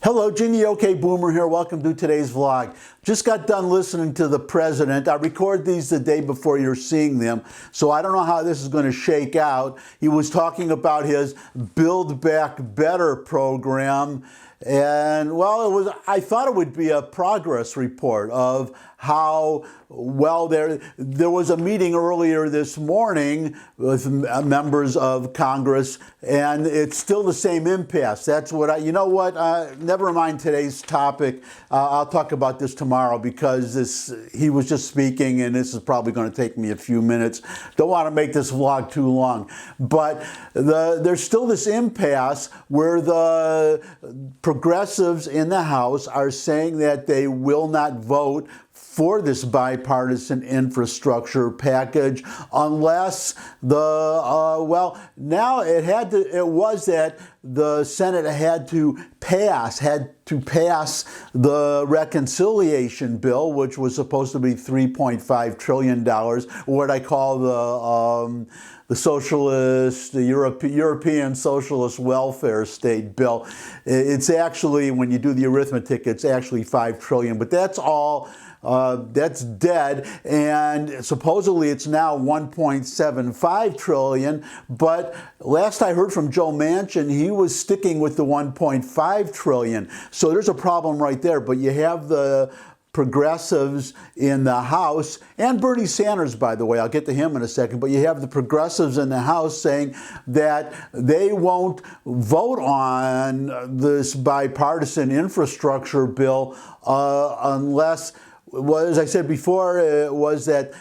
Hello, Ginny OK Boomer here. Welcome to today's vlog. Just got done listening to the president. I record these the day before you're seeing them, so I don't know how this is going to shake out. He was talking about his Build Back Better program, and well, I thought it would be a progress report of how well there was a meeting earlier this morning with members of Congress, and it's still the same impasse. That's what you know what, never mind today's topic. I'll talk about this tomorrow because he was just speaking and this is probably going to take me a few minutes. Don't want to make this vlog too long, but there's still this impasse where the progressives in the House are saying that they will not vote for this bipartisan infrastructure package unless now it was that the Senate had to pass the reconciliation bill, which was supposed to be $3.5 trillion, what I call the European Socialist Welfare State bill. It's actually, when you do the arithmetic, it's actually $5 trillion, but that's all. That's dead, and supposedly it's now $1.75 trillion, but last I heard from Joe Manchin, he was sticking with the $1.5 trillion. So there's a problem right there, but you have the progressives in the House, and Bernie Sanders, by the way, I'll get to him in a second, but you have the progressives in the House saying that they won't vote on this bipartisan infrastructure bill unless, well, as I said before, it was that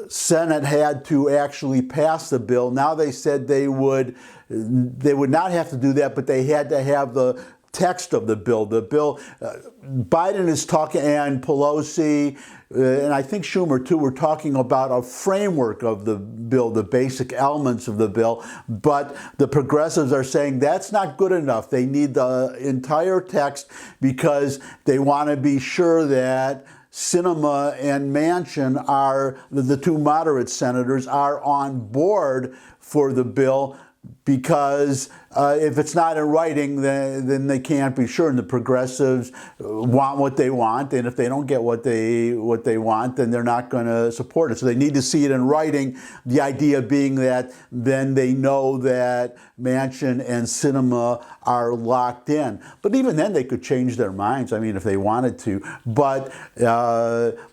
Senate had to actually pass the bill. Now they said they would not have to do that, but they had to have the text of the bill. Biden is talking, and Pelosi, and I think Schumer too, were talking about a framework of the bill, the basic elements of the bill, but the progressives are saying that's not good enough. They need the entire text because they want to be sure that Sinema and Manchin, are the two moderate senators, are on board for the bill, because if it's not in writing, then they can't be sure. And the progressives want what they want, and if they don't get what they want, then they're not going to support it. So they need to see it in writing. The idea being that then they know that Manchin and Sinema are locked in. But even then, they could change their minds. I mean, if they wanted to. But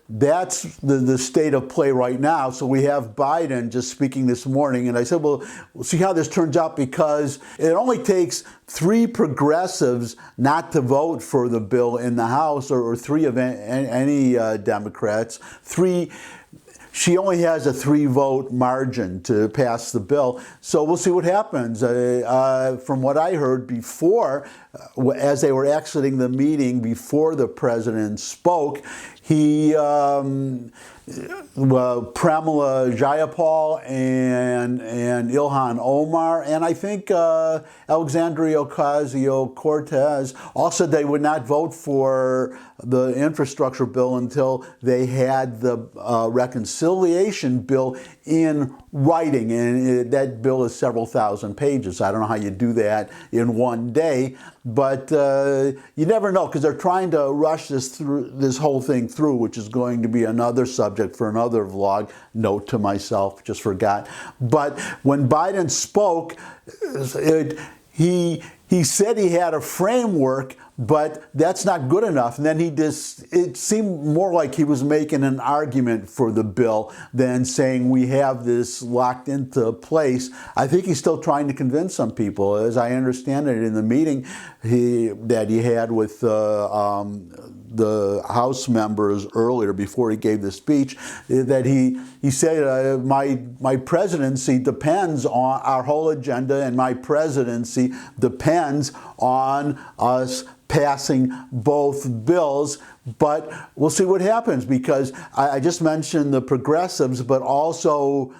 that's the state of play right now. So we have Biden just speaking this morning, and I said, well, we'll see how this turns out, because it only takes 3 progressives not to vote for the bill in the House, or 3 of any Democrats. She only has a 3-vote margin to pass the bill. So we'll see what happens. From what I heard before, as they were exiting the meeting, before the president spoke, Pramila Jayapal and Ilhan Omar, and I think Alexandria Ocasio-Cortez all said they would not vote for the infrastructure bill until they had the reconciliation bill in writing, and that bill is several thousand pages. I don't know how you do that in one day, but you never know, because they're trying to rush this whole thing through, which is going to be another subject for another vlog. Note to myself, just forgot. But when Biden spoke, he said he had a framework, but that's not good enough. And then it seemed more like he was making an argument for the bill than saying we have this locked into place. I think he's still trying to convince some people. As I understand it, in the meeting that he had with the House members earlier, before he gave the speech, that he said, my presidency depends on our whole agenda, and my presidency depends on us passing both bills. But we'll see what happens, because I just mentioned the progressives, but also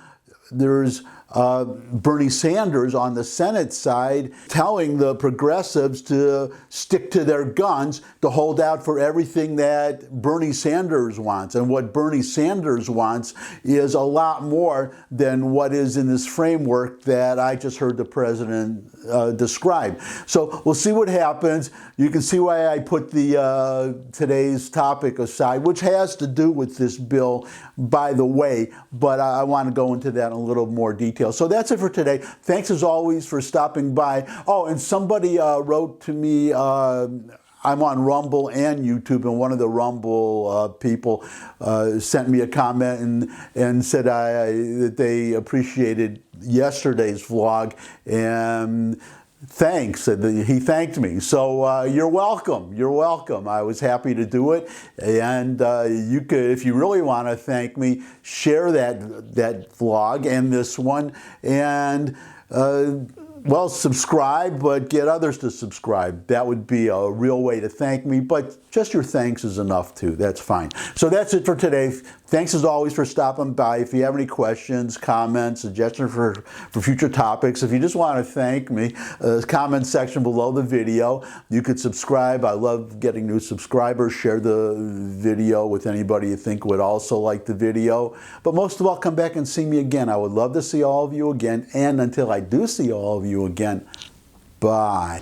there's Bernie Sanders on the Senate side telling the progressives to stick to their guns, to hold out for everything that Bernie Sanders wants. And what Bernie Sanders wants is a lot more than what is in this framework that I just heard the president describe. So we'll see what happens. You can see why I put the today's topic aside, which has to do with this bill, by the way, but I want to go into that in a little more detail. So that's it for today. Thanks as always for stopping by. Oh, and somebody wrote to me, I'm on Rumble and YouTube, and one of the Rumble people sent me a comment and said that they appreciated yesterday's vlog, and thanks. He thanked me. So you're welcome. You're welcome. I was happy to do it. And you could, if you really want to thank me, share that vlog and this one. And well, subscribe, but get others to subscribe. That would be a real way to thank me, but just your thanks is enough too. That's fine. So that's it for today. Thanks as always for stopping by. If you have any questions, comments, suggestions for future topics, if you just want to thank me, comment section below the video. You could subscribe. I love getting new subscribers. Share the video with anybody you think would also like the video. But most of all, come back and see me again. I would love to see all of you again. And until I do see all of you again, bye.